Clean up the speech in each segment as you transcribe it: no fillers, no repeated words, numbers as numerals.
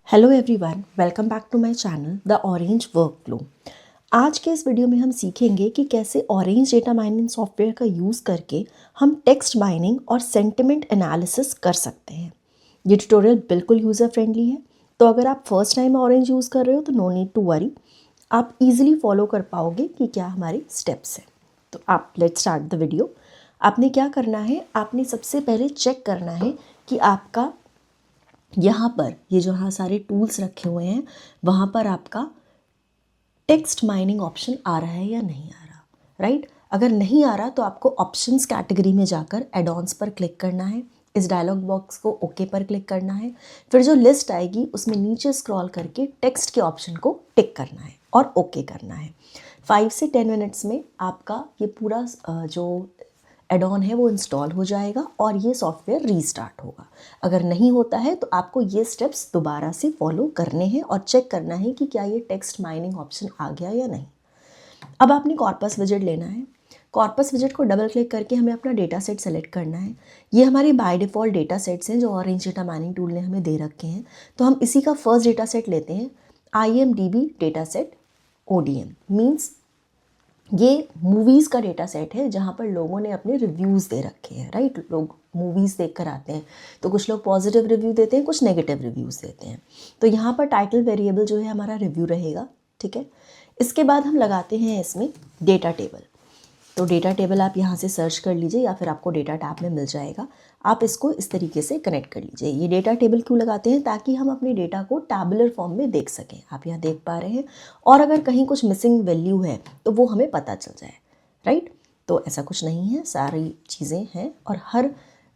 Hello everyone, welcome back to my channel the orange workflow. आज के इस video में हम सीखेंगे कि कैसे ऑरेंज डेटा माइनिंग सॉफ्टवेयर का यूज़ करके हम टेक्स्ट माइनिंग और सेंटिमेंट एनालिसिस कर सकते हैं। ये ट्यूटोरियल बिल्कुल यूज़र फ्रेंडली है, तो अगर आप फर्स्ट टाइम ऑरेंज यूज़ कर रहे हो तो नो नीड टू वरी, आप इजीली फॉलो कर पाओगे कि क्या हमारे स्टेप्स हैं। तो आप लेट्स स्टार्ट द वीडियो। आपने क्या करना है, आपने सबसे पहले चेक करना है कि आपका यहाँ पर ये जो यहाँ सारे टूल्स रखे हुए हैं वहाँ पर आपका टेक्स्ट माइनिंग ऑप्शन आ रहा है या नहीं आ रहा, राइट। अगर नहीं आ रहा तो आपको ऑप्शंस कैटेगरी में जाकर एड ऑन्स पर क्लिक करना है, इस डायलॉग बॉक्स को ओके पर क्लिक करना है। फिर जो लिस्ट आएगी उसमें नीचे स्क्रॉल करके टेक्स्ट के ऑप्शन को टिक करना है और ओके करना है। 5 से 10 मिनट्स में आपका ये पूरा जो एड ऑन है वो इंस्टॉल हो जाएगा और ये सॉफ्टवेयर रीस्टार्ट होगा। अगर नहीं होता है तो आपको ये स्टेप्स दोबारा से फॉलो करने हैं और चेक करना है कि क्या ये टेक्स्ट माइनिंग ऑप्शन आ गया या नहीं। अब आपने कॉर्पस विजेट लेना है। कॉर्पस विजेट को डबल क्लिक करके हमें अपना डेटा सेट सेलेक्ट करना है। ये हमारे बाय डिफ़ॉल्ट डेटा सेट्स हैं जो ऑरेंज डेटा माइनिंग टूल ने हमें दे रखे हैं। तो हम इसी का फर्स्ट डेटा सेट लेते हैं, IMDb data set ODM। Means ये मूवीज़ का डेटा सेट है जहाँ पर लोगों ने अपने रिव्यूज़ दे रखे हैं, राइट। लोग मूवीज़ देख कर आते हैं तो कुछ लोग पॉजिटिव रिव्यू देते हैं, कुछ नेगेटिव रिव्यूज़ देते हैं। तो यहाँ पर टाइटल वेरिएबल जो है हमारा रिव्यू रहेगा, ठीक है। इसके बाद हम लगाते हैं इसमें डेटा टेबल। तो डेटा टेबल आप यहाँ से सर्च कर लीजिए या फिर आपको डेटा टैब में मिल जाएगा। आप इसको इस तरीके से कनेक्ट कर लीजिए। ये डेटा टेबल क्यों लगाते हैं, ताकि हम अपने डेटा को टैबुलर फॉर्म में देख सकें। आप यहाँ देख पा रहे हैं, और अगर कहीं कुछ मिसिंग वैल्यू है तो वो हमें पता चल जाए, राइट। तो ऐसा कुछ नहीं है, सारी चीज़ें हैं और हर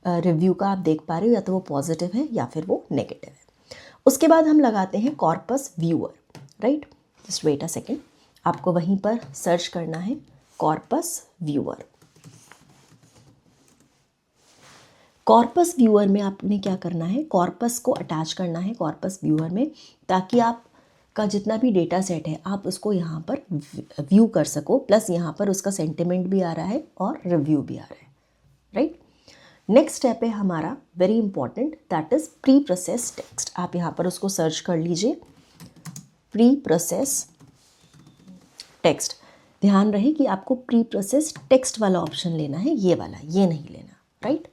रिव्यू का आप देख पा रहे हो या तो वो पॉजिटिव है या फिर वो नेगेटिव है। उसके बाद हम लगाते हैं corpus viewer, right. Just wait a second, आपको वहीं पर सर्च करना है कॉर्पस व्यूअर। कॉर्पस व्यूअर में आपने क्या करना है, कॉर्पस को अटैच करना है कॉर्पस व्यूअर में, ताकि आपका जितना भी डेटा सेट है आप उसको यहाँ पर व्यू कर सको। प्लस यहाँ पर उसका सेंटिमेंट भी आ रहा है और रिव्यू भी आ रहा है, राइट। नेक्स्ट स्टेप है हमारा very important, that is pre process text. आप यहाँ पर उसको सर्च कर लीजिए, प्री प्रोसेस टेक्स्ट। ध्यान रहे कि आपको प्री प्रोसेस टेक्स्ट वाला ऑप्शन लेना है, ये वाला, ये नहीं लेना, राइट।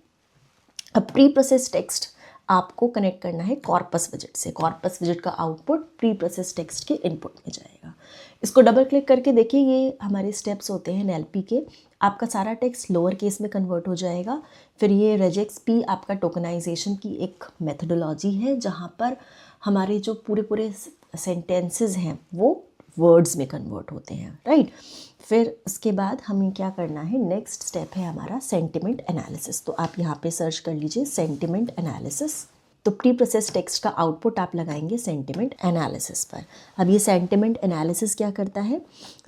अब प्री प्रोसेस टेक्स्ट आपको कनेक्ट करना है कॉर्पस विजेट से। कॉर्पस विजेट का आउटपुट प्री प्रोसेस टेक्स्ट के इनपुट में जाएगा। इसको डबल क्लिक करके देखिए, ये हमारे स्टेप्स होते हैं NLP के। आपका सारा टेक्स्ट लोअर केस में कन्वर्ट हो जाएगा। फिर ये रेजेक्स P आपका टोकनाइजेशन की एक मेथडोलॉजी है, जहाँ पर हमारे जो पूरे सेंटेंसेस हैं वो वर्ड्स में कन्वर्ट होते हैं, राइट। फिर उसके बाद हमें क्या करना है, नेक्स्ट स्टेप है हमारा सेंटिमेंट एनालिसिस। तो आप यहाँ पे सर्च कर लीजिए सेंटिमेंट एनालिसिस। तो प्री प्रोसेस टेक्स्ट का आउटपुट आप लगाएंगे सेंटिमेंट एनालिसिस पर। अब ये सेंटिमेंट एनालिसिस क्या करता है,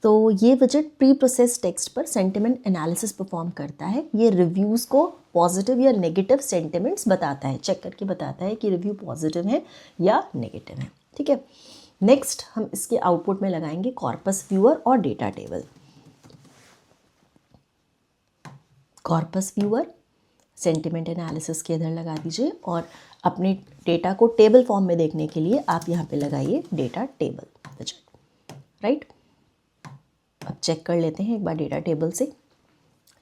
तो ये विजेट प्री प्रोसेस टेक्स्ट पर सेंटिमेंट एनालिसिस परफॉर्म करता है। ये रिव्यूज़ को पॉजिटिव या नेगेटिव सेंटिमेंट्स बताता है, चेक करके बताता है कि रिव्यू पॉजिटिव है या नेगेटिव है, ठीक है। नेक्स्ट हम इसके आउटपुट में लगाएंगे कॉर्पस व्यूअर और data table. Corpus viewer sentiment analysis के इधर लगा दीजिए और अपने डेटा को टेबल फॉर्म में देखने के लिए आप यहाँ पे लगाइए डेटा टेबल, राइट। अब चेक कर लेते हैं एक बार डेटा टेबल से।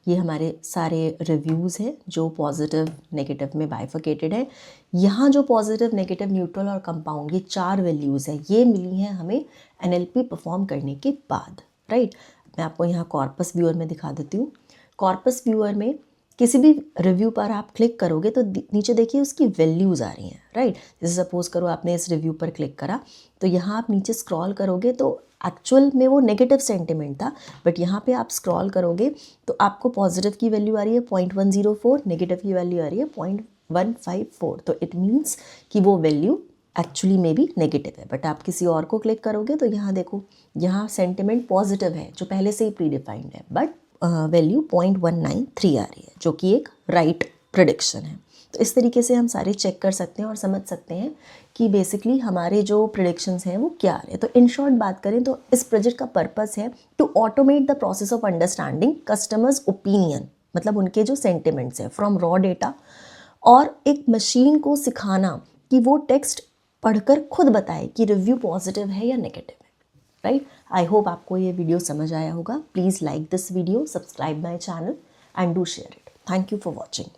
ये हमारे सारे रिव्यूज़ हैं जो पॉजिटिव नेगेटिव में बाइफर्केटेड है। यहाँ जो पॉजिटिव नेगेटिव न्यूट्रल और कंपाउंड, ये 4 वैल्यूज़ हैं, ये मिली हैं हमें NLP परफॉर्म करने के बाद, राइट। मैं आपको यहाँ कॉर्पस व्यूअर में दिखा देती हूँ। कॉर्पस व्यूअर में किसी भी रिव्यू पर आप क्लिक करोगे तो नीचे देखिए उसकी वैल्यूज़ आ रही हैं, राइट। जैसे सपोज़ करो आपने इस रिव्यू पर क्लिक करा, तो यहाँ आप नीचे स्क्रॉल करोगे तो एक्चुअल में वो नेगेटिव सेंटिमेंट था, बट यहाँ पे आप स्क्रॉल करोगे तो आपको पॉजिटिव की वैल्यू आ रही है 0.104, नेगेटिव की वैल्यू आ रही है 0.154। तो इट मीन्स कि वो वैल्यू एक्चुअली में भी नेगेटिव है। बट आप किसी और को क्लिक करोगे तो यहाँ देखो, यहाँ सेंटिमेंट पॉजिटिव है जो पहले से ही प्री डिफाइंड है, बट वैल्यू 0.193 आ रही है, जो कि एक राइट प्रेडिक्शन है। तो इस तरीके से हम सारे चेक कर सकते हैं और समझ सकते हैं कि बेसिकली हमारे जो प्रेडिक्शंस हैं वो क्या आ रहे हैं। तो इन शॉर्ट बात करें तो इस प्रोजेक्ट का पर्पस है to automate the process of understanding customers opinion, मतलब उनके जो सेंटिमेंट्स हैं फ्रॉम रॉ डेटा, और एक मशीन को सिखाना कि वो टेक्स्ट पढ़कर खुद बताए कि रिव्यू पॉजिटिव है या नेगेटिव है, राइट। आई होप आपको ये वीडियो समझ आया होगा। Please like this video, subscribe my channel and do share it. Thank you for watching.